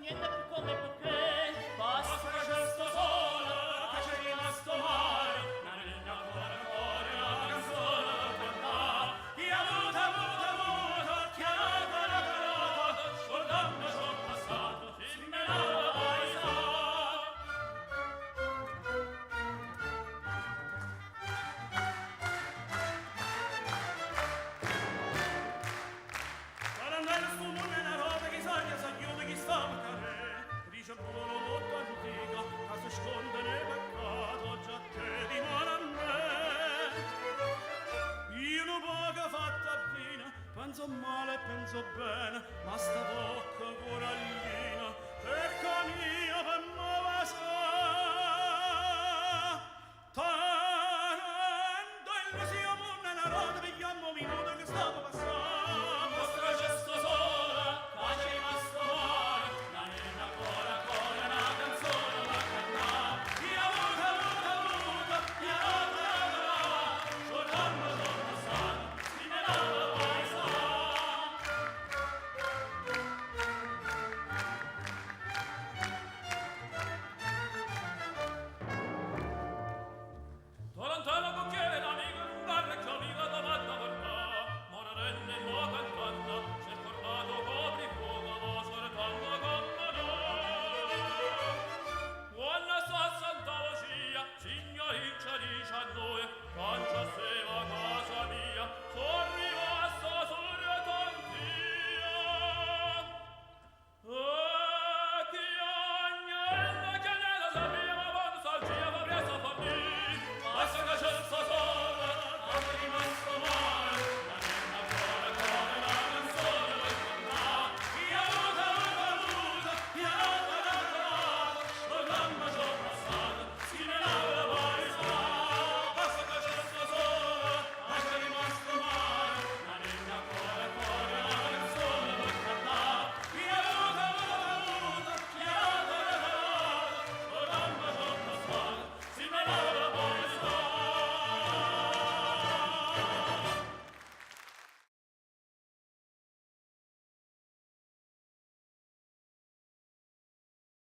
niente più come perché basta gesto solo che c'è rimasto male nel cuore la canzone cantà chi ha avuto chi ha avuto scordando ciò passato si me la paesa Parandare stu mondo nella roba che sa chiude chi sta a carre dice buono molto antica a si sconda nel peccato già te di mano a me io non poca fatta fine penso male penso bene ma sta bocca corallina per cammino